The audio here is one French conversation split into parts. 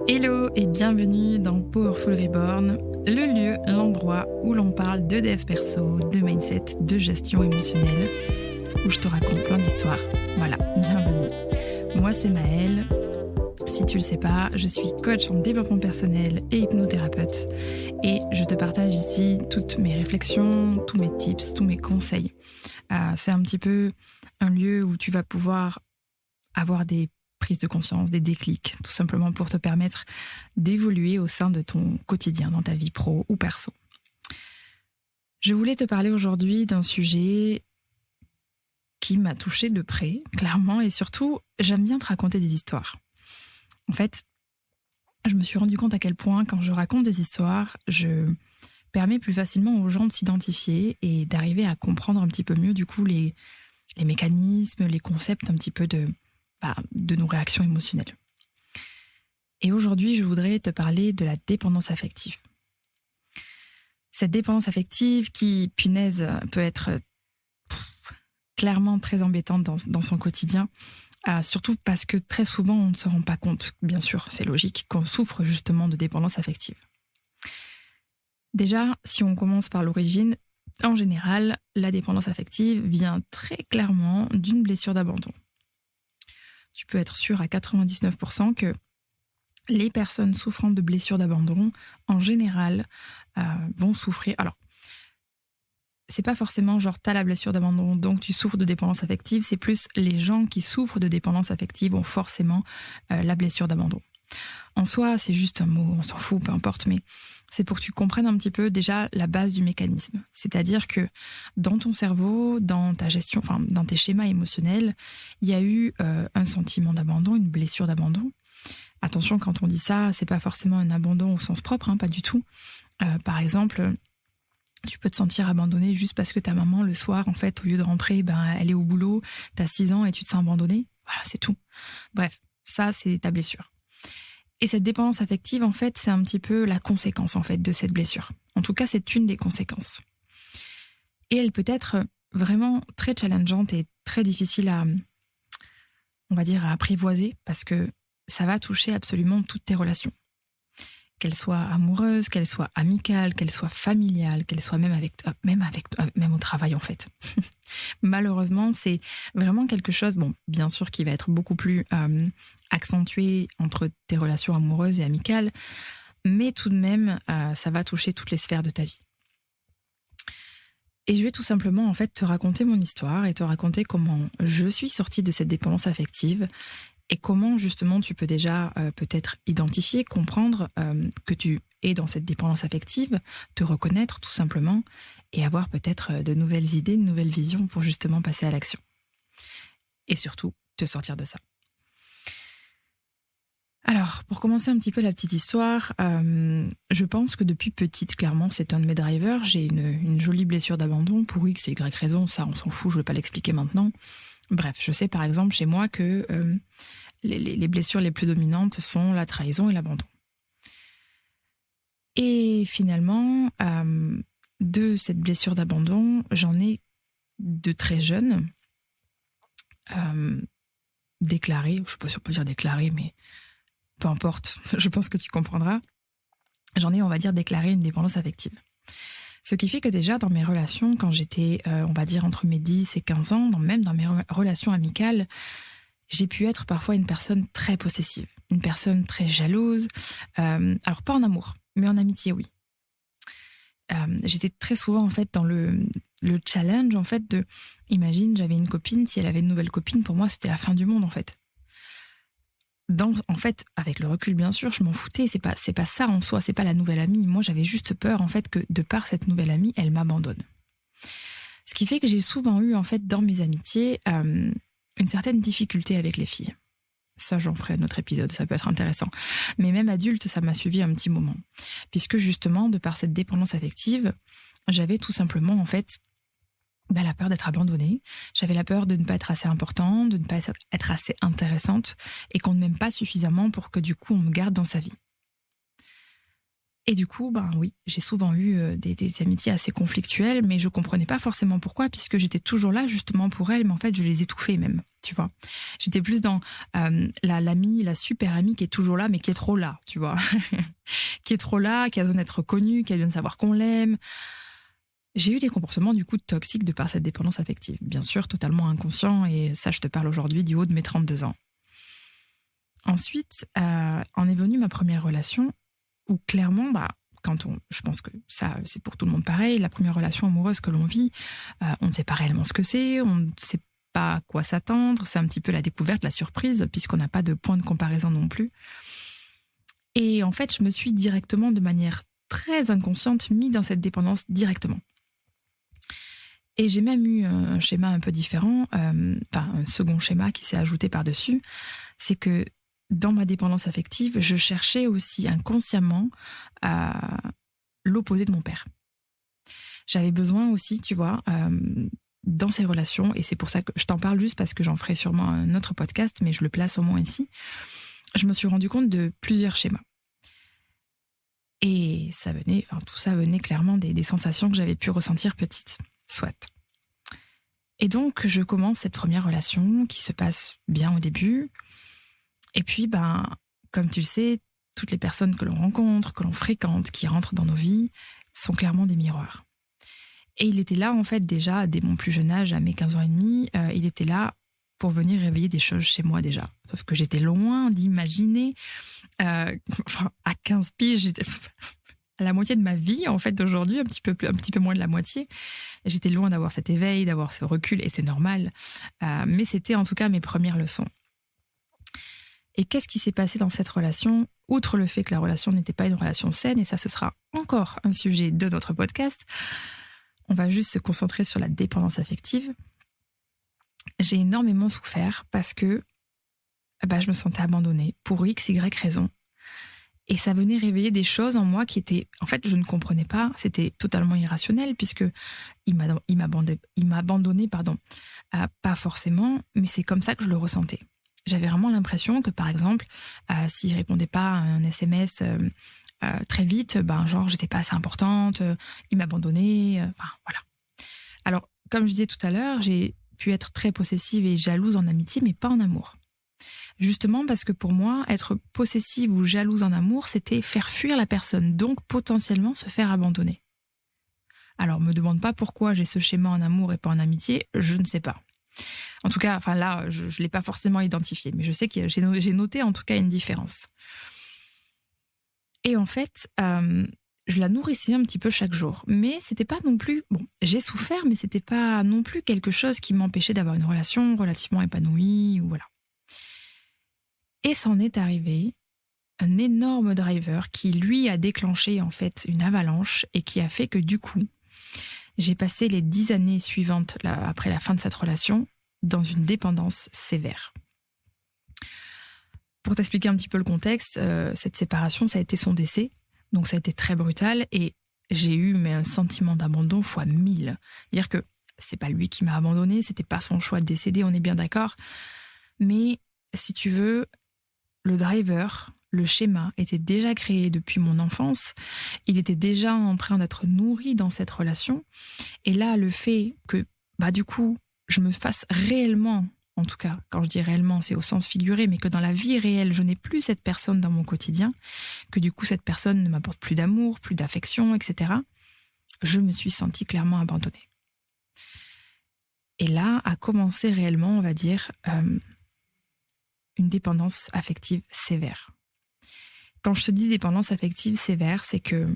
Hello et bienvenue dans Powerful Reborn, le lieu, l'endroit où l'on parle de dev perso, de mindset, de gestion émotionnelle, où je te raconte plein d'histoires. Voilà, bienvenue. Moi c'est Maëlle. Si tu le sais pas, je suis coach en développement personnel et hypnothérapeute et je te partage ici toutes mes réflexions, tous mes tips, tous mes conseils. C'est un petit peu un lieu où tu vas pouvoir avoir des prises de conscience, des déclics, tout simplement pour te permettre d'évoluer au sein de ton quotidien, dans ta vie pro ou perso. Je voulais te parler aujourd'hui d'un sujet qui m'a touchée de près, clairement, et surtout, j'aime bien te raconter des histoires. En fait, je me suis rendu compte à quel point, quand je raconte des histoires, je permets plus facilement aux gens de s'identifier et d'arriver à comprendre un petit peu mieux, du coup, les mécanismes, les concepts un petit peu de nos réactions émotionnelles. Et aujourd'hui, je voudrais te parler de la dépendance affective. Cette dépendance affective qui, punaise, peut être clairement très embêtante dans son quotidien, surtout parce que très souvent, on ne se rend pas compte, bien sûr, c'est logique, qu'on souffre justement de dépendance affective. Déjà, si on commence par l'origine, en général, la dépendance affective vient très clairement d'une blessure d'abandon. Tu peux être sûr à 99% que les personnes souffrant de blessures d'abandon, en général, vont souffrir. Alors, c'est pas forcément genre t'as la blessure d'abandon, donc tu souffres de dépendance affective, c'est plus les gens qui souffrent de dépendance affective ont forcément la blessure d'abandon. En soi, c'est juste un mot, on s'en fout, peu importe, mais c'est pour que tu comprennes un petit peu déjà la base du mécanisme. C'est-à-dire que dans ton cerveau, dans ta gestion, enfin dans tes schémas émotionnels, il y a eu un sentiment d'abandon, une blessure d'abandon. Attention, quand on dit ça, c'est pas forcément un abandon au sens propre, hein, pas du tout. Par exemple, tu peux te sentir abandonné juste parce que ta maman, le soir, en fait, au lieu de rentrer, elle est au boulot, t'as 6 ans et tu te sens abandonné. Voilà, c'est tout. Bref, ça, c'est ta blessure. Et cette dépendance affective, en fait, c'est un petit peu la conséquence, en fait, de cette blessure. En tout cas, c'est une des conséquences. Et elle peut être vraiment très challengeante et très difficile à, on va dire, à apprivoiser parce que ça va toucher absolument toutes tes relations. Qu'elles soient amoureuses, qu'elles soient amicales, qu'elles soient familiales, qu'elles soient même au travail, en fait. Malheureusement, c'est vraiment quelque chose, bon, bien sûr, qui va être beaucoup plus accentué entre tes relations amoureuses et amicales, mais tout de même, ça va toucher toutes les sphères de ta vie. Et je vais tout simplement, en fait, te raconter mon histoire et te raconter comment je suis sortie de cette dépendance affective et comment, justement, tu peux déjà peut-être identifier, comprendre que tu es dans cette dépendance affective, te reconnaître tout simplement et avoir peut-être de nouvelles idées, de nouvelles visions pour justement passer à l'action. Et surtout, te sortir de ça. Alors, pour commencer un petit peu la petite histoire, je pense que depuis petite, clairement, c'est un de mes drivers. J'ai une jolie blessure d'abandon pour X et Y raison, ça on s'en fout, je ne vais pas l'expliquer maintenant. Bref, je sais par exemple chez moi que les blessures les plus dominantes sont la trahison et l'abandon. Et finalement, de cette blessure d'abandon, j'en ai de très jeune déclaré, je ne sais pas si on peut dire déclaré, mais peu importe, je pense que tu comprendras. J'en ai, on va dire, déclaré une dépendance affective. Ce qui fait que déjà, dans mes relations, quand j'étais, on va dire, entre mes 10 et 15 ans, même dans mes relations amicales, j'ai pu être parfois une personne très possessive, une personne très jalouse. Alors, pas en amour, mais en amitié, oui. J'étais très souvent, en fait, dans le challenge, en fait, imagine, j'avais une copine, si elle avait une nouvelle copine, pour moi, c'était la fin du monde, en fait. En fait, avec le recul, bien sûr, je m'en foutais. C'est pas ça en soi, c'est pas la nouvelle amie. Moi, j'avais juste peur, en fait, que de par cette nouvelle amie, elle m'abandonne. Ce qui fait que j'ai souvent eu, en fait, dans mes amitiés, une certaine difficulté avec les filles. Ça, j'en ferai un autre épisode, ça peut être intéressant. Mais même adulte, ça m'a suivi un petit moment. Puisque justement, de par cette dépendance affective, j'avais tout simplement, en fait, la peur d'être abandonnée. J'avais la peur de ne pas être assez importante, de ne pas être assez intéressante et qu'on ne m'aime pas suffisamment pour que du coup on me garde dans sa vie. Et du coup, ben oui, j'ai souvent eu des amitiés assez conflictuelles, mais je comprenais pas forcément pourquoi, puisque j'étais toujours là justement pour elles, mais en fait, je les étouffais même, tu vois. J'étais plus dans l'amie, la super amie qui est toujours là, mais qui est trop là, tu vois. Qui est trop là, qui a besoin d'être connue, qui a besoin de savoir qu'on l'aime. J'ai eu des comportements du coup toxiques de par cette dépendance affective. Bien sûr, totalement inconscient, et ça, je te parle aujourd'hui du haut de mes 32 ans. Ensuite, en est venue ma première relation où clairement, je pense que ça, c'est pour tout le monde pareil, la première relation amoureuse que l'on vit, on ne sait pas réellement ce que c'est, on ne sait pas à quoi s'attendre, c'est un petit peu la découverte, la surprise, puisqu'on n'a pas de point de comparaison non plus. Et en fait, je me suis directement, de manière très inconsciente, mis dans cette dépendance directement. Et j'ai même eu un schéma un peu différent, un second schéma qui s'est ajouté par-dessus, c'est que dans ma dépendance affective, je cherchais aussi inconsciemment l'opposé de mon père. J'avais besoin aussi, tu vois, dans ces relations, et c'est pour ça que je t'en parle juste parce que j'en ferai sûrement un autre podcast, mais je le place au moins ici, je me suis rendu compte de plusieurs schémas. Et tout ça venait clairement des sensations que j'avais pu ressentir petite, soit. Et donc, je commence cette première relation qui se passe bien au début. Et puis, comme tu le sais, toutes les personnes que l'on rencontre, que l'on fréquente, qui rentrent dans nos vies, sont clairement des miroirs. Et il était là, en fait, déjà, dès mon plus jeune âge, à mes 15 ans et demi, il était là pour venir réveiller des choses chez moi déjà. Sauf que j'étais loin d'imaginer, à 15 piges, j'étais à la moitié de ma vie, en fait, aujourd'hui, un petit peu moins de la moitié. J'étais loin d'avoir cet éveil, d'avoir ce recul, et c'est normal. Mais c'était en tout cas mes premières leçons. Et qu'est-ce qui s'est passé dans cette relation, outre le fait que la relation n'était pas une relation saine, et ça, ce sera encore un sujet de notre podcast. On va juste se concentrer sur la dépendance affective. J'ai énormément souffert parce que je me sentais abandonnée pour X, Y raison. Et ça venait réveiller des choses en moi qui étaient... En fait, je ne comprenais pas, c'était totalement irrationnel puisque il m'abandonnait, pas forcément, mais c'est comme ça que je le ressentais. J'avais vraiment l'impression que, par exemple, s'il répondait pas à un SMS très vite, j'étais pas assez importante, il m'abandonnait, voilà. Alors, comme je disais tout à l'heure, j'ai pu être très possessive et jalouse en amitié, mais pas en amour. Justement parce que pour moi, être possessive ou jalouse en amour, c'était faire fuir la personne, donc potentiellement se faire abandonner. Alors, me demande pas pourquoi j'ai ce schéma en amour et pas en amitié, je ne sais pas. En tout cas, là, je ne l'ai pas forcément identifié, mais je sais que j'ai noté en tout cas une différence. Et en fait, je la nourrissais un petit peu chaque jour. Mais c'était pas non plus... Bon, j'ai souffert, mais c'était pas non plus quelque chose qui m'empêchait d'avoir une relation relativement épanouie, ou voilà. Et c'en est arrivé un énorme driver qui, lui, a déclenché en fait une avalanche et qui a fait que du coup, j'ai passé les 10 années suivantes, après la fin de cette relation, dans une dépendance sévère. Pour t'expliquer un petit peu le contexte, cette séparation, ça a été son décès, donc ça a été très brutal et j'ai eu un sentiment d'abandon fois 1000. C'est-à-dire que c'est pas lui qui m'a abandonnée, c'était pas son choix de décéder, on est bien d'accord, mais si tu veux, le driver, le schéma était déjà créé depuis mon enfance, il était déjà en train d'être nourri dans cette relation, et là, le fait que, du coup, je me fasse réellement, en tout cas, quand je dis réellement, c'est au sens figuré, mais que dans la vie réelle, je n'ai plus cette personne dans mon quotidien, que du coup, cette personne ne m'apporte plus d'amour, plus d'affection, etc., je me suis sentie clairement abandonnée. Et là a commencé réellement, on va dire, une dépendance affective sévère. Quand je te dis dépendance affective sévère, c'est que...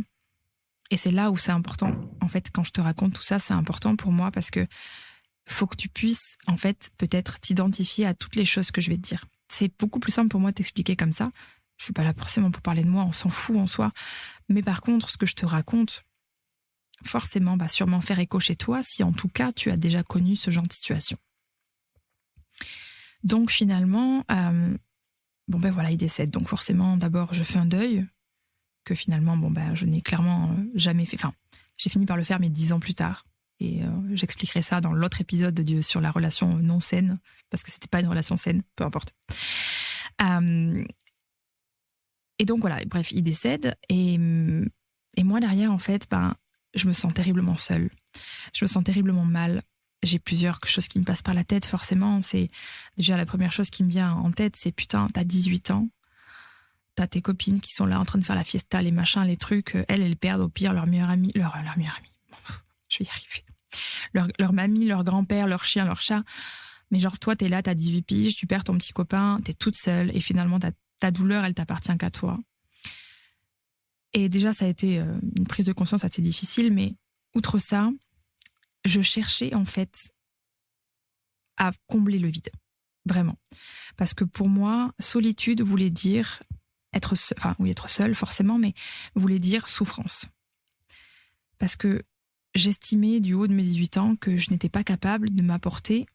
Et c'est là où c'est important. En fait, quand je te raconte tout ça, c'est important pour moi parce que faut que tu puisses, en fait, peut-être t'identifier à toutes les choses que je vais te dire. C'est beaucoup plus simple pour moi de t'expliquer comme ça. Je suis pas là forcément pour parler de moi, on s'en fout en soi. Mais par contre, ce que je te raconte, forcément, va sûrement faire écho chez toi si en tout cas, tu as déjà connu ce genre de situation. Donc finalement, il décède. Donc forcément, d'abord, je fais un deuil que finalement, je n'ai clairement jamais fait. Enfin, j'ai fini par le faire, mais 10 ans plus tard. Et j'expliquerai ça dans l'autre épisode sur la relation non saine, parce que c'était pas une relation saine, peu importe. Et donc voilà, bref, il décède. Et Et moi, derrière, en fait, je me sens terriblement seule. Je me sens terriblement mal. J'ai plusieurs choses qui me passent par la tête, forcément. C'est déjà la première chose qui me vient en tête, c'est putain, t'as 18 ans, t'as tes copines qui sont là en train de faire la fiesta, les machins, les trucs. Elles perdent au pire leur meilleure amie, leur meilleure amie. Je vais y arriver. Leur mamie, leur grand-père, leur chien, leur chat. Mais genre, toi, t'es là, t'as 18 piges, tu perds ton petit copain, t'es toute seule et finalement, ta douleur, elle t'appartient qu'à toi. Et déjà, ça a été une prise de conscience assez difficile, mais outre ça, je cherchais en fait à combler le vide, vraiment. Parce que pour moi, solitude voulait dire être seule forcément, mais voulait dire souffrance. Parce que j'estimais du haut de mes 18 ans que je n'étais pas capable de m'apporter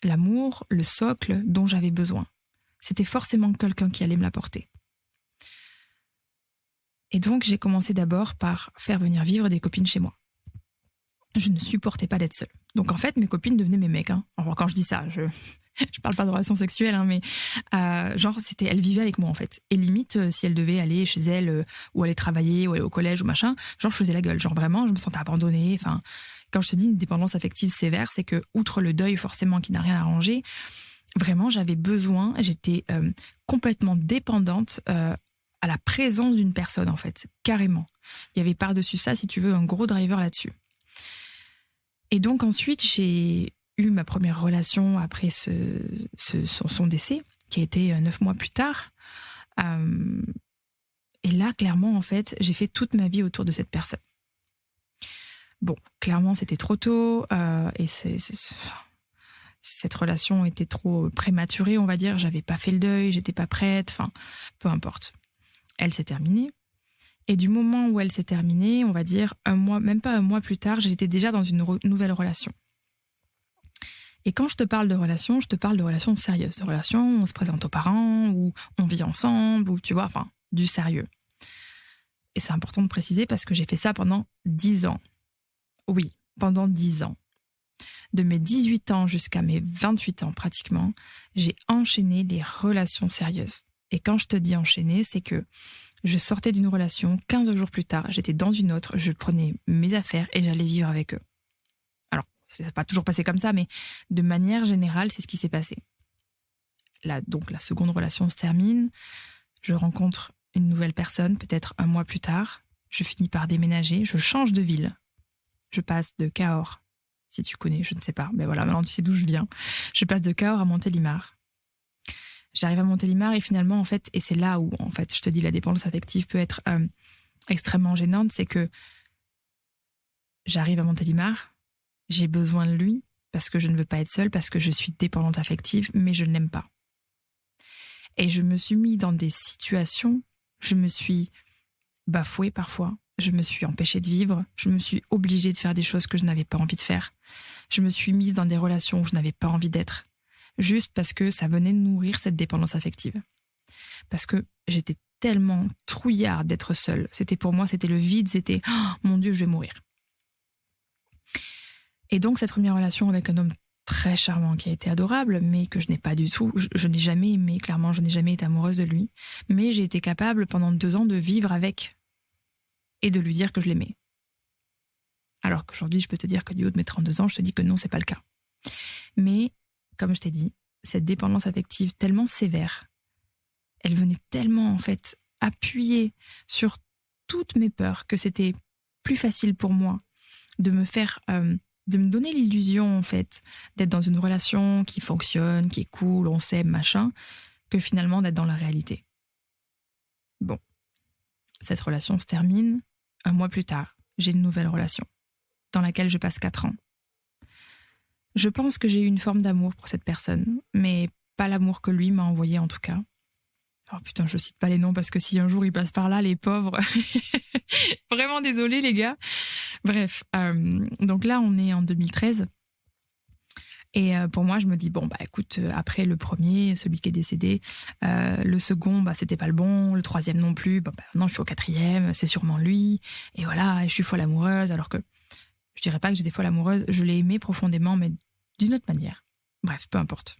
l'amour, le socle dont j'avais besoin. C'était forcément quelqu'un qui allait me l'apporter. Et donc, j'ai commencé d'abord par faire venir vivre des copines chez moi. Je ne supportais pas d'être seule. Donc, en fait, mes copines devenaient mes mecs. Alors, quand je dis ça, je parle pas de relations sexuelles, mais elles vivaient avec moi, en fait. Et limite, si elles devaient aller chez elles, ou aller travailler, ou aller au collège, ou machin, je faisais la gueule. Vraiment, je me sentais abandonnée. Enfin, quand je te dis une dépendance affective sévère, c'est que, outre le deuil, forcément, qui n'a rien arrangé, vraiment, j'avais besoin, j'étais complètement dépendante à la présence d'une personne, en fait, carrément. Il y avait par-dessus ça, si tu veux, un gros driver là-dessus. Et donc ensuite, j'ai eu ma première relation après son décès, qui a été 9 mois plus tard. Et là, clairement, en fait, j'ai fait toute ma vie autour de cette personne. Bon, clairement, c'était trop tôt, et cette relation était trop prématurée, on va dire. J'avais pas fait le deuil, j'étais pas prête, enfin, peu importe. Elle s'est terminée. Et du moment où elle s'est terminée, on va dire même pas un mois plus tard, j'étais déjà dans une nouvelle relation. Et quand je te parle de relation, je te parle de relations sérieuses. De relations où on se présente aux parents, où on vit ensemble, où tu vois, enfin, du sérieux. Et c'est important de préciser parce que j'ai fait ça pendant 10 ans. Oui, pendant 10 ans. De mes 18 ans jusqu'à mes 28 ans pratiquement, j'ai enchaîné des relations sérieuses. Et quand je te dis enchaîner, c'est que je sortais d'une relation, 15 jours plus tard, j'étais dans une autre, je prenais mes affaires et j'allais vivre avec eux. Alors, ça s'est pas toujours passé comme ça, mais de manière générale, c'est ce qui s'est passé. Là, donc, la seconde relation se termine, je rencontre une nouvelle personne, peut-être un mois plus tard, je finis par déménager, je change de ville. Je passe de Cahors, si tu connais, je ne sais pas, mais voilà, maintenant tu sais d'où je viens. Je passe de Cahors à Montélimar. J'arrive à Montélimar et finalement, en fait, et c'est là où, en fait, je te dis, la dépendance affective peut être extrêmement gênante, c'est que j'arrive à Montélimar, j'ai besoin de lui parce que je ne veux pas être seule, parce que je suis dépendante affective, mais je ne l'aime pas. Et je me suis mis dans des situations, je me suis bafouée parfois, je me suis empêchée de vivre, je me suis obligée de faire des choses que je n'avais pas envie de faire. Je me suis mise dans des relations où je n'avais pas envie d'être. Juste parce que ça venait nourrir cette dépendance affective. Parce que j'étais tellement trouillarde d'être seule. Pour moi, c'était le vide, c'était « Oh, mon Dieu, je vais mourir ». Et donc, cette première relation avec un homme très charmant, qui a été adorable, mais que je n'ai pas du tout, je n'ai jamais aimé, clairement, je n'ai jamais été amoureuse de lui. Mais j'ai été capable, pendant 2 ans, de vivre avec et de lui dire que je l'aimais. Alors qu'aujourd'hui, je peux te dire que du haut de mes 32 ans, je te dis que non, c'est pas le cas. Mais comme je t'ai dit, cette dépendance affective tellement sévère, elle venait tellement en fait appuyer sur toutes mes peurs que c'était plus facile pour moi de de me donner l'illusion en fait d'être dans une relation qui fonctionne, qui est cool, on s'aime, machin, que finalement d'être dans la réalité. Bon, cette relation se termine. 1 mois plus tard, j'ai une nouvelle relation dans laquelle je passe 4 ans. Je pense que j'ai eu une forme d'amour pour cette personne, mais pas l'amour que lui m'a envoyé en tout cas. Alors putain, je cite pas les noms parce que si un jour il passe par là, les pauvres, vraiment désolée les gars. Bref, donc là on est en 2013 et pour moi je me dis bon bah écoute, après le premier, celui qui est décédé, le second bah c'était pas le bon, le troisième non plus, bah non je suis au 4e, c'est sûrement lui et voilà, je suis folle amoureuse alors que je dirais pas que j'étais folle amoureuse, je l'ai aimé profondément mais d'une autre manière. Bref, peu importe.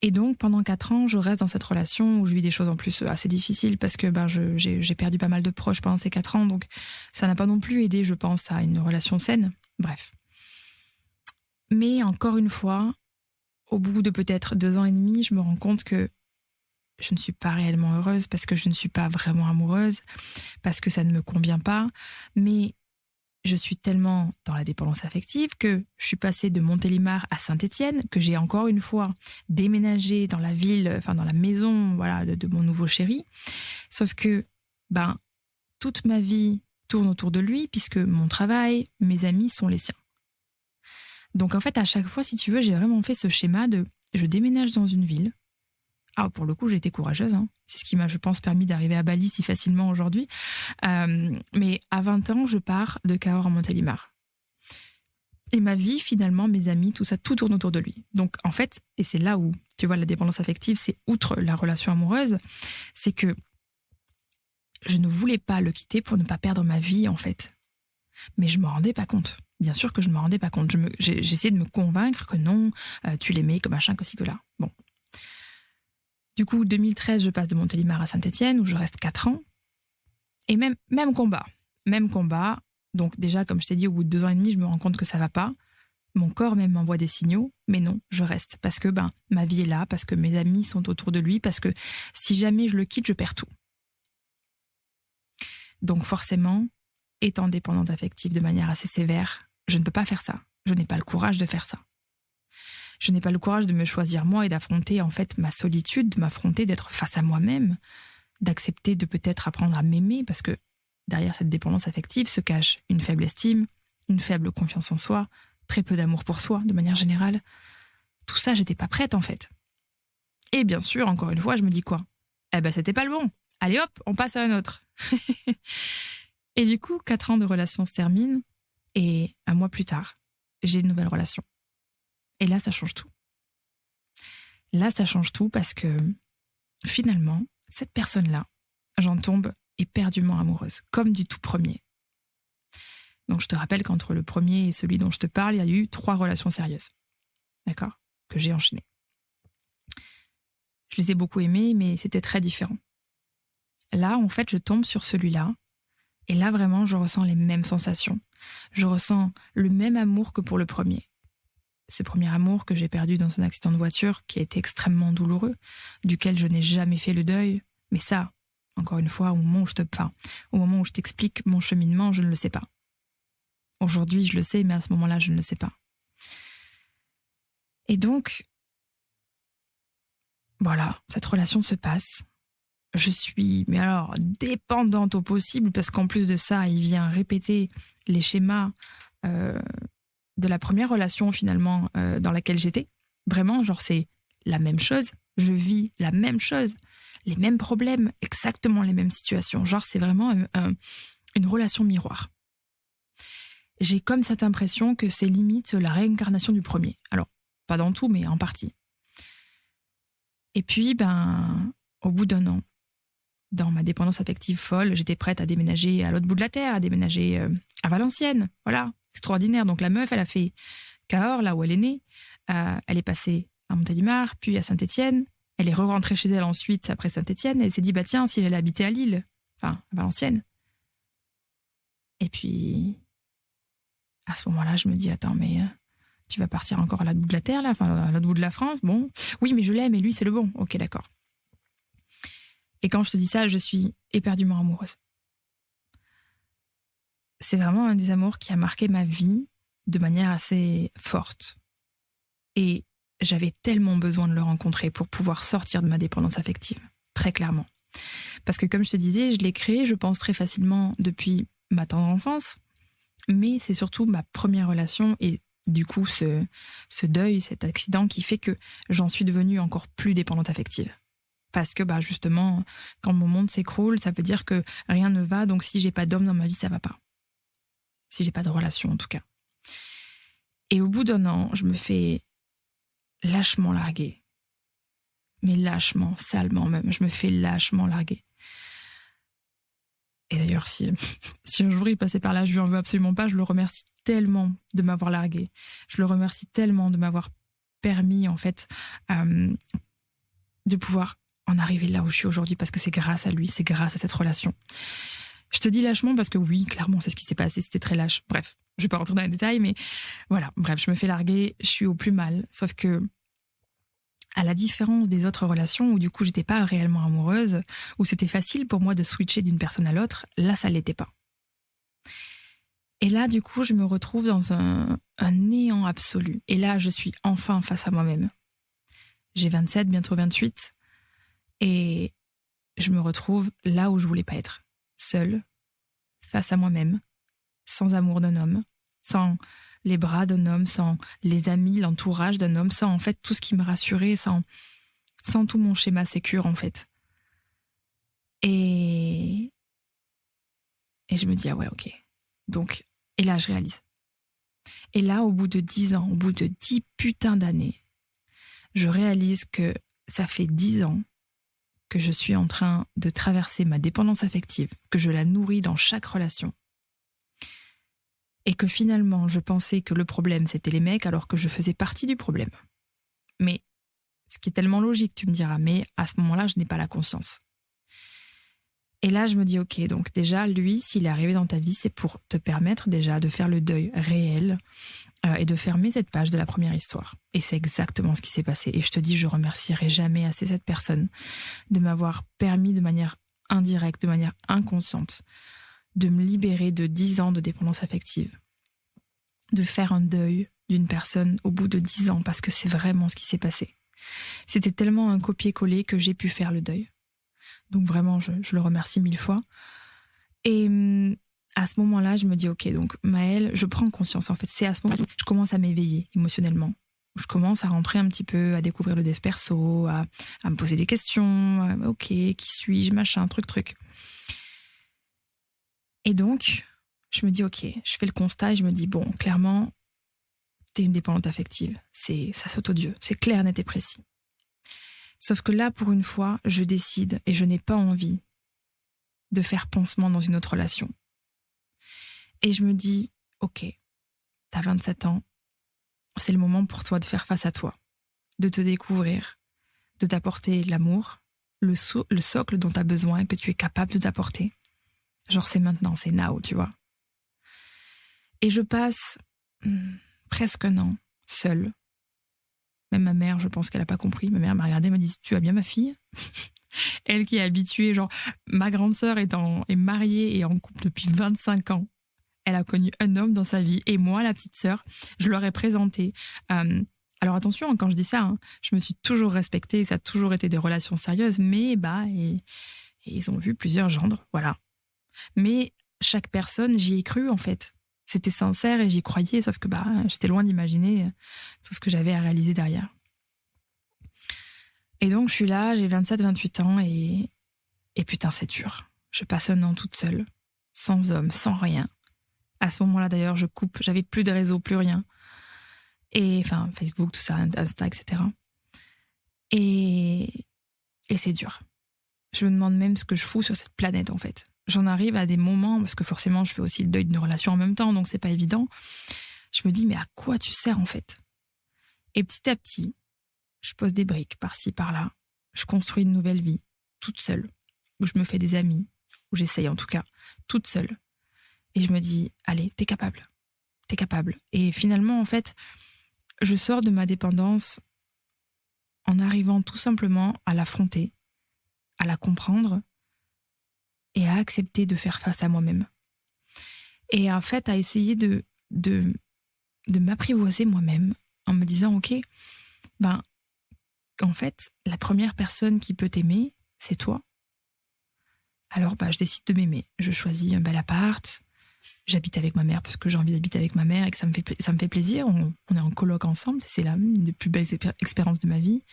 Et donc, pendant 4 ans, je reste dans cette relation où je vis des choses en plus assez difficiles parce que j'ai perdu pas mal de proches pendant ces 4 ans. Donc, ça n'a pas non plus aidé, je pense, à une relation saine. Bref. Mais encore une fois, au bout de peut-être 2 ans et demi, je me rends compte que je ne suis pas réellement heureuse parce que je ne suis pas vraiment amoureuse, parce que ça ne me convient pas. Mais je suis tellement dans la dépendance affective que je suis passée de Montélimar à Saint-Étienne, que j'ai encore une fois déménagé dans la ville, enfin dans la maison, voilà, de mon nouveau chéri. Sauf que, toute ma vie tourne autour de lui puisque mon travail, mes amis sont les siens. Donc en fait, à chaque fois, si tu veux, j'ai vraiment fait ce schéma de je déménage dans une ville. Ah, pour le coup, j'ai été courageuse. C'est ce qui m'a, je pense, permis d'arriver à Bali si facilement aujourd'hui. Mais à 20 ans, je pars de Cahors à Montélimar. Et ma vie, finalement, mes amis, tout ça, tout tourne autour de lui. Donc, en fait, et c'est là où, tu vois, la dépendance affective, c'est outre la relation amoureuse, c'est que je ne voulais pas le quitter pour ne pas perdre ma vie, en fait. Mais je ne me rendais pas compte. Bien sûr que je ne me rendais pas compte. J'essayais de me convaincre que non, tu l'aimais, que machin, que ci, que là. Bon. Du coup, 2013, je passe de Montélimar à Saint-Étienne, où je reste 4 ans. Et même combat. Même combat. Donc déjà, comme je t'ai dit, au bout de 2 ans et demi, je me rends compte que ça va pas. Mon corps même m'envoie des signaux. Mais non, je reste. Parce que ma vie est là, parce que mes amis sont autour de lui, parce que si jamais je le quitte, je perds tout. Donc forcément, étant dépendante affective de manière assez sévère, je ne peux pas faire ça. Je n'ai pas le courage de faire ça. Je n'ai pas le courage de me choisir moi et d'affronter en fait ma solitude, de m'affronter, d'être face à moi-même, d'accepter de peut-être apprendre à m'aimer parce que derrière cette dépendance affective se cache une faible estime, une faible confiance en soi, très peu d'amour pour soi de manière générale. Tout ça, j'étais pas prête en fait. Et bien sûr, encore une fois, je me dis quoi ? C'était pas le bon. Allez hop, on passe à un autre. Et du coup, 4 ans de relation se terminent et un mois plus tard, j'ai une nouvelle relation. Et là, ça change tout. Là, ça change tout parce que finalement, cette personne-là, j'en tombe éperdument amoureuse, comme du tout premier. Donc, je te rappelle qu'entre le premier et celui dont je te parle, il y a eu 3 relations sérieuses. D'accord ? Que j'ai enchaînées. Je les ai beaucoup aimées, mais c'était très différent. Là, en fait, je tombe sur celui-là. Et là, vraiment, je ressens les mêmes sensations. Je ressens le même amour que pour le premier. Ce premier amour que j'ai perdu dans un accident de voiture qui a été extrêmement douloureux, duquel je n'ai jamais fait le deuil. Mais ça, encore une fois, au moment où je t'explique mon cheminement, je ne le sais pas. Aujourd'hui, je le sais, mais à ce moment-là, je ne le sais pas. Et donc, voilà, cette relation se passe. Je suis, mais alors, dépendante au possible, parce qu'en plus de ça, il vient répéter les schémas de la première relation, finalement, dans laquelle j'étais. Vraiment, genre, c'est la même chose. Je vis la même chose. Les mêmes problèmes, exactement les mêmes situations. Genre, c'est vraiment une relation miroir. J'ai comme cette impression que c'est limite la réincarnation du premier. Alors, pas dans tout, mais en partie. Et puis, au bout d'1 an, dans ma dépendance affective folle, j'étais prête à déménager à l'autre bout de la terre, à déménager à Valenciennes. Voilà, extraordinaire. Donc la meuf, elle a fait Cahors, là où elle est née. Elle est passée à Montélimar, puis à Saint-Étienne. Elle est re-rentrée chez elle ensuite, après Saint-Étienne. Elle s'est dit, tiens, si j'allais habiter à Lille, enfin, à Valenciennes. Et puis, à ce moment-là, je me dis, attends, mais tu vas partir encore à l'autre bout de la terre, là, enfin, à l'autre bout de la France, bon. Oui, mais je l'aime et lui, c'est le bon. Ok, d'accord. Et quand je te dis ça, je suis éperdument amoureuse. C'est vraiment un des amours qui a marqué ma vie de manière assez forte. Et j'avais tellement besoin de le rencontrer pour pouvoir sortir de ma dépendance affective, très clairement. Parce que comme je te disais, je l'ai créé, je pense, très facilement depuis ma tendre enfance, mais c'est surtout ma première relation et du coup ce deuil, cet accident qui fait que j'en suis devenue encore plus dépendante affective. Parce que justement, quand mon monde s'écroule, ça veut dire que rien ne va, donc si j'ai pas d'homme dans ma vie, ça va pas. Si j'ai pas de relation, en tout cas. Et au bout d'1 an, je me fais lâchement larguer. Mais lâchement, salement même, je me fais lâchement larguer. Et d'ailleurs, si un jour il passait par là, je lui en veux absolument pas, je le remercie tellement de m'avoir largué. Je le remercie tellement de m'avoir permis, en fait, de pouvoir en arriver là où je suis aujourd'hui, parce que c'est grâce à lui, c'est grâce à cette relation. Je te dis lâchement parce que oui, clairement, c'est ce qui s'est passé, c'était très lâche. Bref, je vais pas rentrer dans les détails, mais voilà, bref, je me fais larguer, je suis au plus mal. Sauf que, à la différence des autres relations où du coup j'étais pas réellement amoureuse, où c'était facile pour moi de switcher d'une personne à l'autre, là ça l'était pas. Et là du coup je me retrouve dans un néant absolu. Et là je suis enfin face à moi-même. J'ai 27, bientôt 28, et je me retrouve là où je voulais pas être. Seule, face à moi-même, sans amour d'un homme, sans les bras d'un homme, sans les amis, l'entourage d'un homme, sans en fait tout ce qui me rassurait, sans tout mon schéma sécure en fait. Et je me dis, ah ouais, ok. Donc, et là je réalise. Et là, au bout de 10 ans, au bout de 10 putains d'années, je réalise que ça fait 10 ans que je suis en train de traverser ma dépendance affective, que je la nourris dans chaque relation. Et que finalement, je pensais que le problème, c'était les mecs, alors que je faisais partie du problème. Mais, ce qui est tellement logique, tu me diras, mais à ce moment-là, je n'ai pas la conscience. Et là, je me dis, ok, donc déjà, lui, s'il est arrivé dans ta vie, c'est pour te permettre déjà de faire le deuil réel et de fermer cette page de la première histoire. Et c'est exactement ce qui s'est passé. Et je te dis, je remercierai jamais assez cette personne de m'avoir permis de manière indirecte, de manière inconsciente, de me libérer de 10 ans de dépendance affective. De faire un deuil d'une personne au bout de 10 ans, parce que c'est vraiment ce qui s'est passé. C'était tellement un copier-coller que j'ai pu faire le deuil. Donc vraiment, je le remercie 1000 fois. Et à ce moment-là, je me dis, ok, donc Maëlle, je prends conscience en fait. C'est à ce moment-là que je commence à m'éveiller émotionnellement. Je commence à rentrer un petit peu, à découvrir le dev perso, à me poser des questions. Ok, qui suis-je, machin, truc. Et donc, je me dis, ok, je fais le constat et je me dis, bon, clairement, t'es une dépendante affective. Ça saute aux yeux. C'est clair, net et précis. Sauf que là, pour une fois, je décide et je n'ai pas envie de faire pansement dans une autre relation. Et je me dis, ok, t'as 27 ans, c'est le moment pour toi de faire face à toi, de te découvrir, de t'apporter l'amour, le socle dont t'as besoin, que tu es capable de t'apporter. Genre c'est maintenant, c'est now, tu vois. Et je passe presque un an seule. Même ma mère, je pense qu'elle n'a pas compris. Ma mère m'a regardée, m'a dit, tu vas bien ma fille? Elle qui est habituée, genre ma grande sœur est mariée et en couple depuis 25 ans. Elle a connu un homme dans sa vie. Et moi, la petite sœur, je leur ai présenté. Alors attention, quand je dis ça, je me suis toujours respectée. Ça a toujours été des relations sérieuses. Mais et ils ont vu plusieurs gendres, voilà. Mais chaque personne, j'y ai cru en fait. C'était sincère et j'y croyais, sauf que j'étais loin d'imaginer tout ce que j'avais à réaliser derrière. Et donc je suis là, j'ai 27-28 ans et putain c'est dur. Je passe un an toute seule, sans homme, sans rien. À ce moment-là d'ailleurs je coupe, j'avais plus de réseau, plus rien. Et enfin Facebook, tout ça, Insta, etc. Et c'est dur. Je me demande même ce que je fous sur cette planète en fait. J'en arrive à des moments, parce que forcément je fais aussi le deuil d'une relation en même temps, donc c'est pas évident. Je me dis, mais à quoi tu sers en fait? Et petit à petit, je pose des briques par-ci, par-là. Je construis une nouvelle vie, toute seule, où je me fais des amis, où j'essaye en tout cas, toute seule. Et je me dis, allez, t'es capable. Et finalement, en fait, je sors de ma dépendance en arrivant tout simplement à l'affronter, à la comprendre, et à accepter de faire face à moi-même. Et en fait, à essayer de m'apprivoiser moi-même en me disant, ok, en fait, la première personne qui peut t'aimer, c'est toi. Alors, je décide de m'aimer. Je choisis un bel appart. J'habite avec ma mère parce que j'ai envie d'habiter avec ma mère et que ça me fait plaisir. On est en coloc ensemble. C'est une des plus belles expériences de ma vie.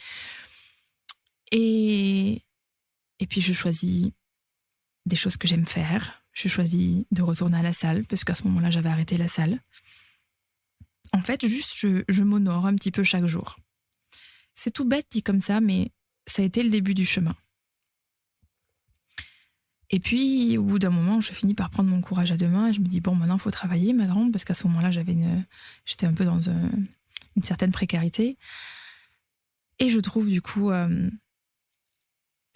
Et puis, je choisis des choses que j'aime faire. Je choisis de retourner à la salle parce qu'à ce moment-là, j'avais arrêté la salle. En fait, juste, je m'honore un petit peu chaque jour. C'est tout bête dit comme ça, mais ça a été le début du chemin. Et puis, au bout d'un moment, je finis par prendre mon courage à deux mains et je me dis, bon, maintenant, il faut travailler, ma grande, parce qu'à ce moment-là, j'étais un peu dans une certaine précarité. Et je trouve, du coup,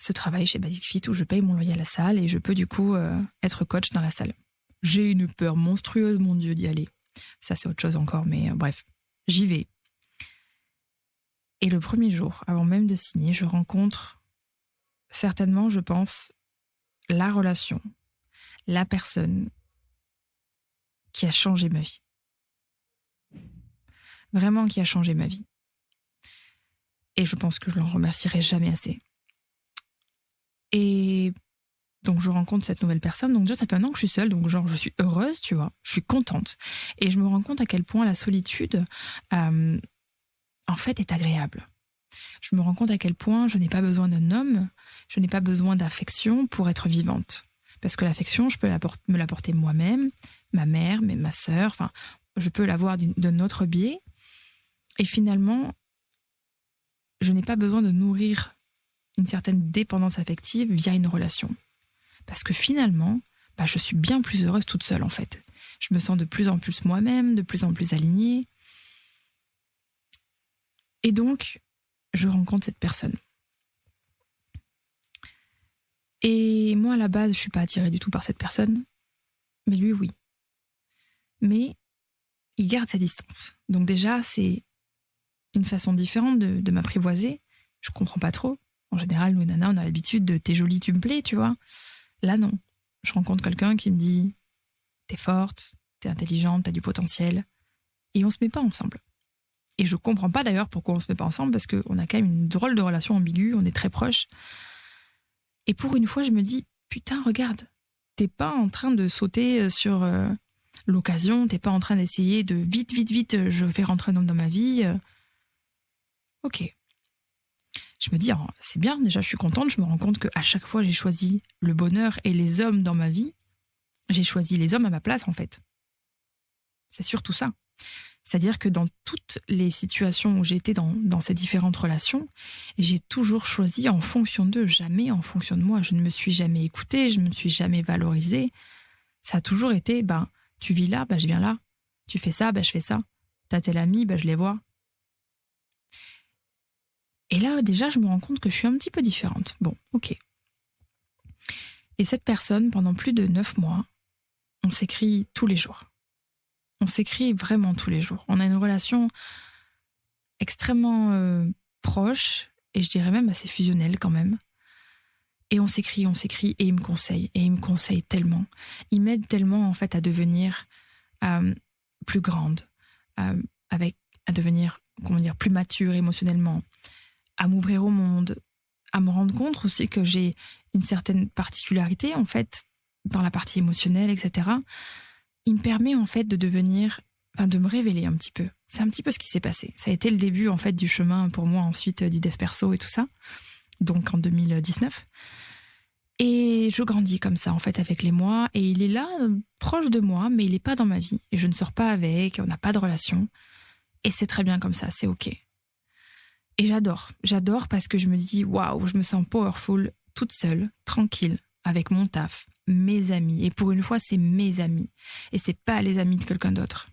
ce travail chez Basic Fit où je paye mon loyer à la salle et je peux du coup être coach dans la salle. J'ai une peur monstrueuse, mon Dieu, d'y aller. Ça, c'est autre chose encore, mais bref, j'y vais. Et le premier jour, avant même de signer, je rencontre certainement, je pense, la relation, la personne qui a changé ma vie. Vraiment qui a changé ma vie. Et je pense que je l'en remercierai jamais assez. Et donc je rencontre cette nouvelle personne. Donc déjà, ça fait 1 an que je suis seule. Donc genre, je suis heureuse, tu vois. Je suis contente. Et je me rends compte à quel point la solitude, en fait, est agréable. Je me rends compte à quel point je n'ai pas besoin d'un homme, je n'ai pas besoin d'affection pour être vivante. Parce que l'affection, je peux me l'apporter moi-même, ma mère, ma sœur, enfin, je peux l'avoir d'un autre biais. Et finalement, je n'ai pas besoin de nourrir une certaine dépendance affective via une relation. Parce que finalement, je suis bien plus heureuse toute seule, en fait. Je me sens de plus en plus moi-même, de plus en plus alignée. Et donc, je rencontre cette personne. Et moi, à la base, je suis pas attirée du tout par cette personne. Mais lui, oui. Mais il garde sa distance. Donc déjà, c'est une façon différente de m'apprivoiser. Je comprends pas trop. En général, nous, nanas, on a l'habitude de « t'es jolie, tu me plais », tu vois. Là, non. Je rencontre quelqu'un qui me dit « t'es forte, t'es intelligente, t'as du potentiel ». Et on se met pas ensemble. Et je comprends pas d'ailleurs pourquoi on se met pas ensemble, parce qu'on a quand même une drôle de relation ambiguë, on est très proches. Et pour une fois, je me dis « putain, regarde, t'es pas en train de sauter sur l'occasion, t'es pas en train d'essayer de vite, je fais rentrer un homme dans ma vie. » Ok. Je me dis, c'est bien, déjà je suis contente, je me rends compte qu'à chaque fois j'ai choisi le bonheur et les hommes dans ma vie, j'ai choisi les hommes à ma place en fait. C'est surtout ça. C'est-à-dire que dans toutes les situations où j'ai été dans ces différentes relations, j'ai toujours choisi en fonction d'eux, jamais en fonction de moi. Je ne me suis jamais écoutée, je ne me suis jamais valorisée. Ça a toujours été, tu vis là, je viens là. Tu fais ça, je fais ça. T'as tel ami, je les vois. Et là, déjà, je me rends compte que je suis un petit peu différente. Bon, ok. Et cette personne, pendant plus de 9 mois, on s'écrit tous les jours. On s'écrit vraiment tous les jours. On a une relation extrêmement proche, et je dirais même assez fusionnelle quand même. Et on s'écrit, et il me conseille tellement. Il m'aide tellement, en fait, à devenir plus grande, à devenir, plus mature émotionnellement, à m'ouvrir au monde, à me rendre compte aussi que j'ai une certaine particularité, en fait, dans la partie émotionnelle, etc. Il me permet, en fait, de me révéler un petit peu. C'est un petit peu ce qui s'est passé. Ça a été le début, en fait, du chemin pour moi, ensuite, du dev perso et tout ça. Donc, en 2019. Et je grandis comme ça, en fait, avec les mois. Et il est là, proche de moi, mais il n'est pas dans ma vie. Et je ne sors pas avec, on n'a pas de relation. Et c'est très bien comme ça, c'est ok. Et j'adore parce que je me dis, waouh, je me sens powerful, toute seule, tranquille, avec mon taf, mes amis. Et pour une fois, c'est mes amis. Et c'est pas les amis de quelqu'un d'autre.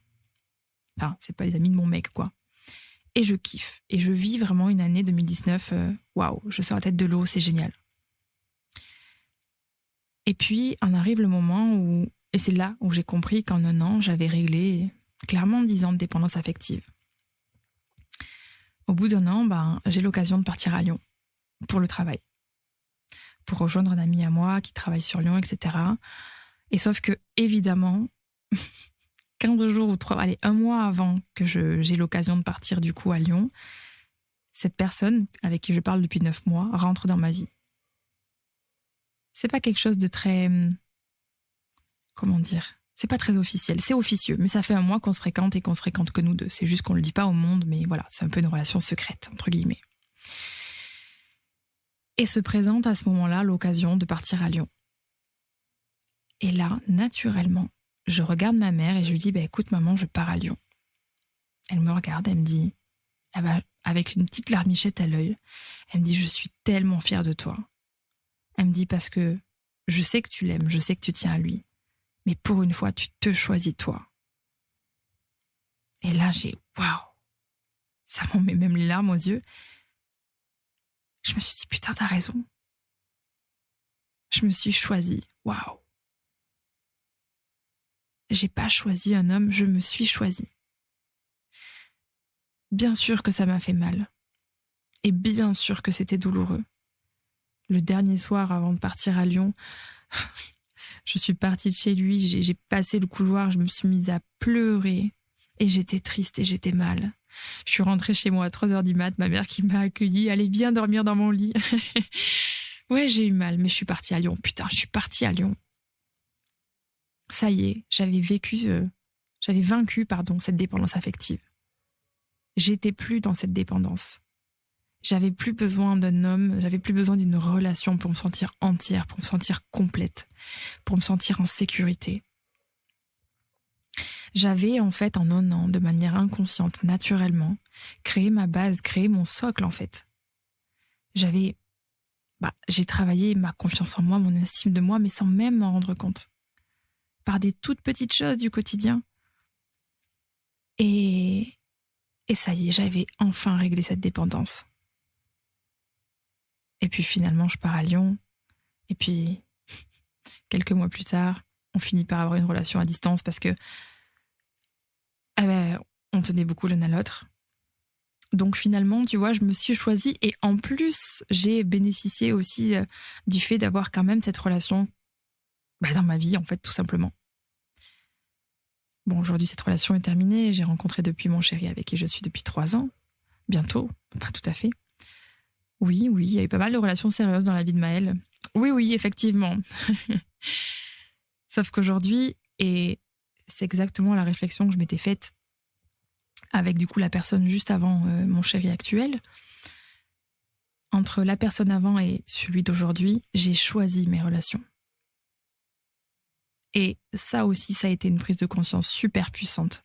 Enfin, c'est pas les amis de mon mec, quoi. Et je kiffe. Et je vis vraiment une année 2019, waouh, je sors la tête de l'eau, c'est génial. Et puis, en arrive le moment où, et c'est là où j'ai compris qu'en 1 an, j'avais réglé clairement 10 ans de dépendance affective. Au bout d'1 an, j'ai l'occasion de partir à Lyon pour le travail, pour rejoindre un ami à moi qui travaille sur Lyon, etc. Et sauf que, évidemment, 15 jours ou 1 mois avant que j'ai l'occasion de partir du coup à Lyon, cette personne avec qui je parle depuis 9 mois rentre dans ma vie. C'est pas quelque chose de très... Comment dire ? C'est pas très officiel, c'est officieux, mais ça fait 1 mois qu'on se fréquente et qu'on se fréquente que nous deux. C'est juste qu'on le dit pas au monde, mais voilà, c'est un peu une relation secrète, entre guillemets. Et se présente à ce moment-là l'occasion de partir à Lyon. Et là, naturellement, je regarde ma mère et je lui dis, écoute maman, je pars à Lyon. Elle me regarde, elle me dit, avec une petite larmichette à l'œil, elle me dit, je suis tellement fière de toi. Elle me dit, parce que je sais que tu l'aimes, je sais que tu tiens à lui. Mais pour une fois, tu te choisis toi. Et là, waouh, ça m'en met même les larmes aux yeux. Je me suis dit, putain, t'as raison. Je me suis choisie. Waouh. J'ai pas choisi un homme, je me suis choisie. Bien sûr que ça m'a fait mal. Et bien sûr que c'était douloureux. Le dernier soir avant de partir à Lyon, je suis partie de chez lui, j'ai passé le couloir, je me suis mise à pleurer. Et j'étais triste et j'étais mal. Je suis rentrée chez moi à 3h du mat, ma mère qui m'a accueillie, allez viens dormir dans mon lit. Ouais, j'ai eu mal, mais je suis partie à Lyon. Putain, je suis partie à Lyon. Ça y est, j'avais vaincu cette dépendance affective. J'étais plus dans cette dépendance. J'avais plus besoin d'un homme, j'avais plus besoin d'une relation pour me sentir entière, pour me sentir complète, pour me sentir en sécurité. J'avais en fait en un an, de manière inconsciente, naturellement, créé ma base, créé mon socle en fait. J'ai travaillé ma confiance en moi, mon estime de moi, mais sans même m'en rendre compte. Par des toutes petites choses du quotidien. Et ça y est, j'avais enfin réglé cette dépendance. Et puis finalement, je pars à Lyon. Et puis, quelques mois plus tard, on finit par avoir une relation à distance parce que on tenait beaucoup l'un à l'autre. Donc finalement, tu vois, je me suis choisie et en plus, j'ai bénéficié aussi du fait d'avoir quand même cette relation dans ma vie, en fait, tout simplement. Bon, aujourd'hui, cette relation est terminée. J'ai rencontré depuis mon chéri avec qui je suis depuis 3 ans. Bientôt, pas tout à fait. Oui, il y a eu pas mal de relations sérieuses dans la vie de Maëlle. Oui, effectivement. Sauf qu'aujourd'hui, et c'est exactement la réflexion que je m'étais faite avec du coup la personne juste avant mon chéri actuel. Entre la personne avant et celui d'aujourd'hui, j'ai choisi mes relations. Et ça aussi, ça a été une prise de conscience super puissante.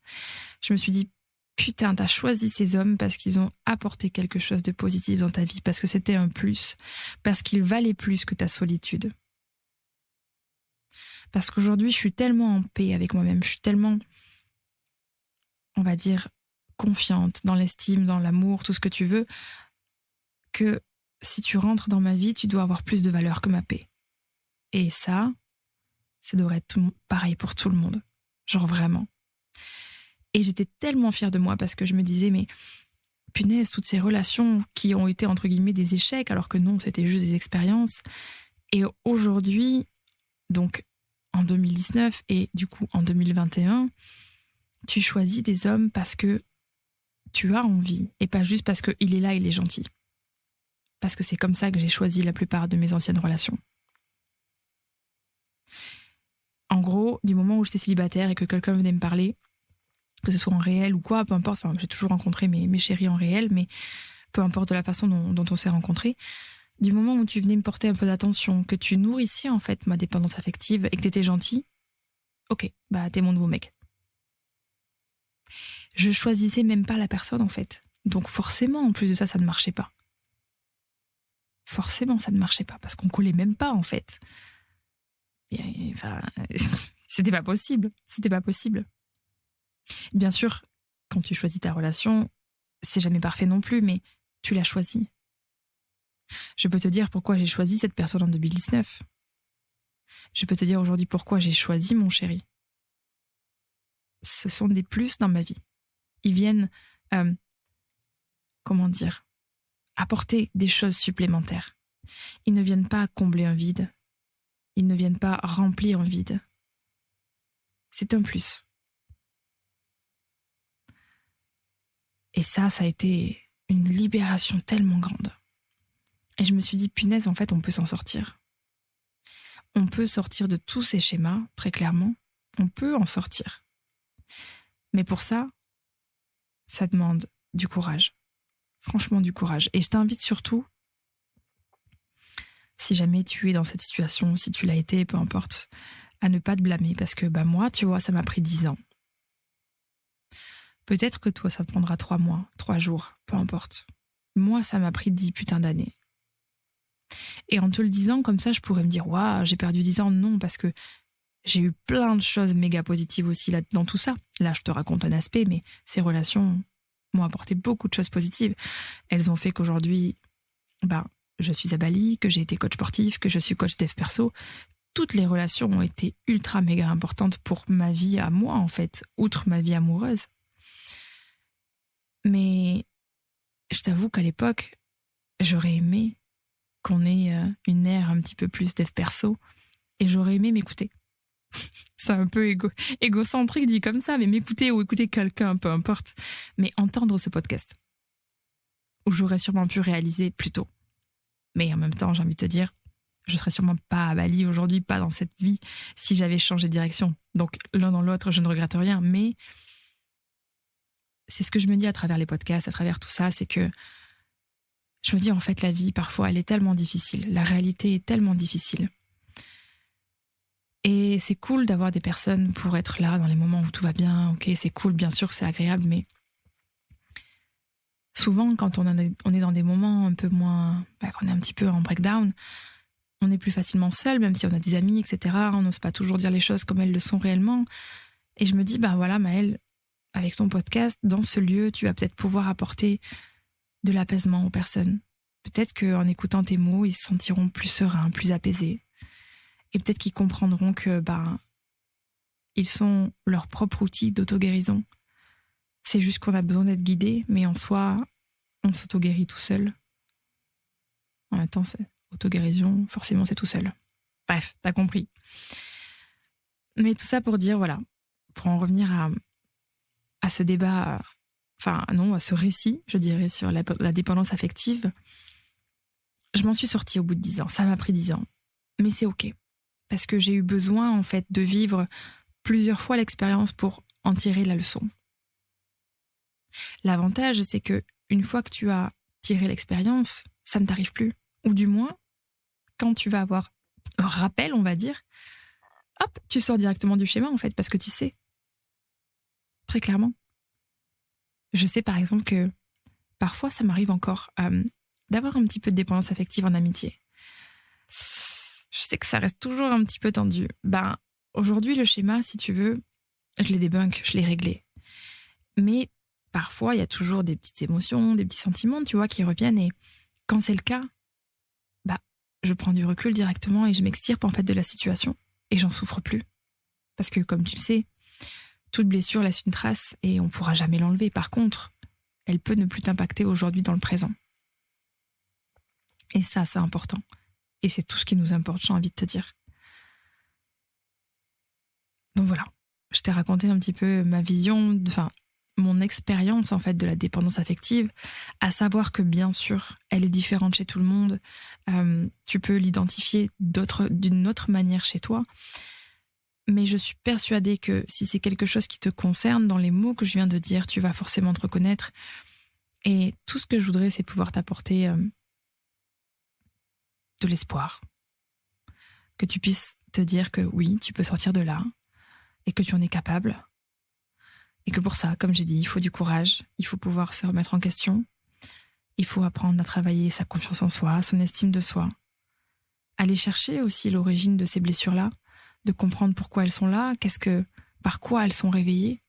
Je me suis dit, putain, t'as choisi ces hommes parce qu'ils ont apporté quelque chose de positif dans ta vie, parce que c'était un plus, parce qu'ils valaient plus que ta solitude. Parce qu'aujourd'hui, je suis tellement en paix avec moi-même, je suis tellement, on va dire, confiante dans l'estime, dans l'amour, tout ce que tu veux, que si tu rentres dans ma vie, tu dois avoir plus de valeur que ma paix. Et ça devrait être pareil pour tout le monde. Genre vraiment. Et j'étais tellement fière de moi parce que je me disais, mais punaise, toutes ces relations qui ont été entre guillemets des échecs, alors que non, c'était juste des expériences. Et aujourd'hui, donc en 2019 et du coup en 2021, tu choisis des hommes parce que tu as envie et pas juste parce qu'il est là, il est gentil. Parce que c'est comme ça que j'ai choisi la plupart de mes anciennes relations. En gros, du moment où j'étais célibataire et que quelqu'un venait me parler, que ce soit en réel ou quoi, peu importe, j'ai toujours rencontré mes chéris en réel, mais peu importe de la façon dont on s'est rencontrés, du moment où tu venais me porter un peu d'attention, que tu nourrissais en fait ma dépendance affective et que t'étais gentil, ok, t'es mon nouveau mec. Je choisissais même pas la personne en fait. Donc forcément, en plus de ça, ça ne marchait pas. Forcément, ça ne marchait pas parce qu'on collait même pas en fait. C'était pas possible. C'était pas possible. Bien sûr, quand tu choisis ta relation, c'est jamais parfait non plus, mais tu l'as choisi. Je peux te dire pourquoi j'ai choisi cette personne en 2019. Je peux te dire aujourd'hui pourquoi j'ai choisi mon chéri. Ce sont des plus dans ma vie. Ils viennent, apporter des choses supplémentaires. Ils ne viennent pas combler un vide. Ils ne viennent pas remplir un vide. C'est un plus. Et ça a été une libération tellement grande. Et je me suis dit, punaise, en fait, on peut s'en sortir. On peut sortir de tous ces schémas, très clairement. On peut en sortir. Mais pour ça, ça demande du courage. Franchement, du courage. Et je t'invite surtout, si jamais tu es dans cette situation, si tu l'as été, peu importe, à ne pas te blâmer. Parce que moi, tu vois, ça m'a pris 10 ans. Peut-être que toi, ça te prendra 3 mois, 3 jours, peu importe. Moi, ça m'a pris 10 putains d'années. Et en te le disant comme ça, je pourrais me dire, waouh, j'ai perdu 10 ans. Non, parce que j'ai eu plein de choses méga positives aussi là, dans tout ça. Là, je te raconte un aspect, mais ces relations m'ont apporté beaucoup de choses positives. Elles ont fait qu'aujourd'hui, je suis à Bali, que j'ai été coach sportif, que je suis coach dev perso, toutes les relations ont été ultra méga importantes pour ma vie à moi, en fait, outre ma vie amoureuse. Mais je t'avoue qu'à l'époque, j'aurais aimé qu'on ait une ère un petit peu plus dev perso et j'aurais aimé m'écouter. C'est un peu égocentrique dit comme ça, mais m'écouter ou écouter quelqu'un, peu importe, mais entendre ce podcast, où j'aurais sûrement pu réaliser plus tôt. Mais en même temps, j'ai envie de te dire, je serais sûrement pas à Bali aujourd'hui, pas dans cette vie, si j'avais changé de direction. Donc l'un dans l'autre, je ne regrette rien, mais c'est ce que je me dis à travers les podcasts, à travers tout ça, c'est que je me dis en fait la vie parfois elle est tellement difficile, la réalité est tellement difficile. Et c'est cool d'avoir des personnes pour être là dans les moments où tout va bien, ok, c'est cool, bien sûr que c'est agréable, mais souvent quand on est dans des moments un peu moins, qu'on est un petit peu en breakdown, on est plus facilement seul, même si on a des amis, etc. On n'ose pas toujours dire les choses comme elles le sont réellement. Et je me dis, voilà Maëlle, avec ton podcast, dans ce lieu, tu vas peut-être pouvoir apporter de l'apaisement aux personnes. Peut-être qu'en écoutant tes mots, ils se sentiront plus sereins, plus apaisés. Et peut-être qu'ils comprendront que ils sont leur propre outil d'auto-guérison. C'est juste qu'on a besoin d'être guidé, mais en soi, on s'auto-guérit tout seul. En même temps, c'est auto-guérison, forcément c'est tout seul. Bref, t'as compris. Mais tout ça pour dire, voilà, pour en revenir à ce débat, à ce récit, je dirais, sur la dépendance affective, je m'en suis sortie au bout de 10 ans. Ça m'a pris 10 ans. Mais c'est ok. Parce que j'ai eu besoin, en fait, de vivre plusieurs fois l'expérience pour en tirer la leçon. L'avantage, c'est que une fois que tu as tiré l'expérience, ça ne t'arrive plus. Ou du moins, quand tu vas avoir un rappel, on va dire, hop, tu sors directement du schéma, en fait, parce que tu sais. Très clairement. Je sais, par exemple, que parfois, ça m'arrive encore d'avoir un petit peu de dépendance affective en amitié. Je sais que ça reste toujours un petit peu tendu. Aujourd'hui, le schéma, si tu veux, je l'ai débunk, je l'ai réglé. Mais parfois, il y a toujours des petites émotions, des petits sentiments, tu vois, qui reviennent. Et quand c'est le cas, je prends du recul directement et je m'extirpe en fait de la situation. Et j'en souffre plus. Parce que, comme tu le sais, toute blessure laisse une trace et on ne pourra jamais l'enlever. Par contre, elle peut ne plus t'impacter aujourd'hui dans le présent. Et ça, c'est important. Et c'est tout ce qui nous importe, j'ai envie de te dire. Donc voilà, je t'ai raconté un petit peu ma vision, mon expérience en fait de la dépendance affective, à savoir que bien sûr, elle est différente chez tout le monde. Tu peux l'identifier d'une autre manière chez toi. Mais je suis persuadée que si c'est quelque chose qui te concerne, dans les mots que je viens de dire, tu vas forcément te reconnaître. Et tout ce que je voudrais, c'est pouvoir t'apporter de l'espoir. Que tu puisses te dire que oui, tu peux sortir de là et que tu en es capable. Et que pour ça, comme j'ai dit, il faut du courage, il faut pouvoir se remettre en question, il faut apprendre à travailler sa confiance en soi, son estime de soi. Aller chercher aussi l'origine de ces blessures-là, de comprendre pourquoi elles sont là, par quoi elles sont réveillées.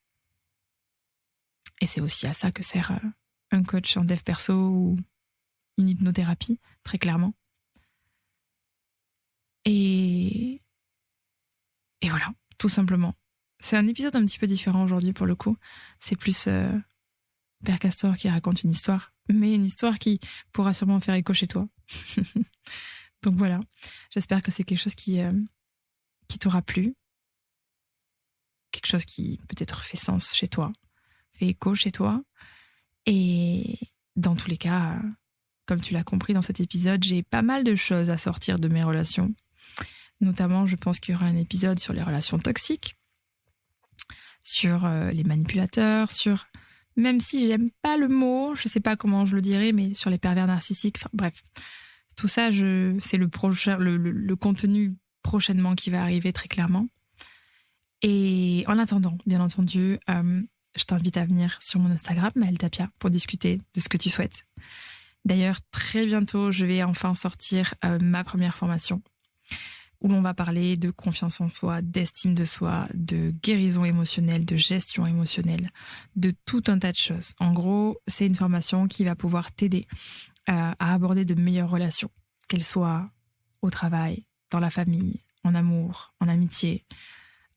Et c'est aussi à ça que sert un coach en dev perso ou une hypnothérapie, très clairement. Et voilà, tout simplement. C'est un épisode un petit peu différent aujourd'hui pour le coup. C'est plus Père Castor qui raconte une histoire, mais une histoire qui pourra sûrement faire écho chez toi. Donc voilà, j'espère que c'est quelque chose qui t'aura plu. Quelque chose qui peut-être fait sens chez toi, fait écho chez toi. Et dans tous les cas, comme tu l'as compris dans cet épisode, j'ai pas mal de choses à sortir de mes relations. Notamment, je pense qu'il y aura un épisode sur les relations toxiques, sur les manipulateurs, même si j'aime pas le mot, je sais pas comment je le dirais, mais sur les pervers narcissiques, bref. Tout ça, c'est le contenu prochainement qui va arriver très clairement. Et en attendant, bien entendu, je t'invite à venir sur mon Instagram, Maëlle Tapia, pour discuter de ce que tu souhaites. D'ailleurs, très bientôt, je vais enfin sortir ma première formation où l'on va parler de confiance en soi, d'estime de soi, de guérison émotionnelle, de gestion émotionnelle, de tout un tas de choses. En gros, c'est une formation qui va pouvoir t'aider à aborder de meilleures relations. qu'elle soit au travail, dans la famille, en amour, en amitié,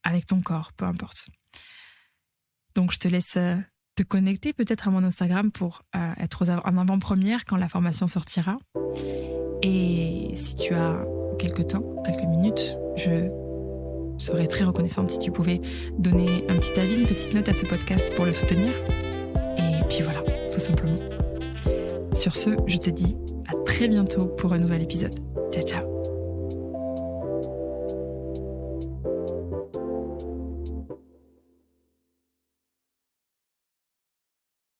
avec ton corps, peu importe. Donc, je te laisse te connecter peut-être à mon Instagram pour être en avant-première quand la formation sortira. Et si tu as quelques minutes, je serais très reconnaissante si tu pouvais donner un petit avis, une petite note à ce podcast pour le soutenir. Et puis voilà, tout simplement. Sur ce, je te dis à très bientôt pour un nouvel épisode. Ciao, ciao.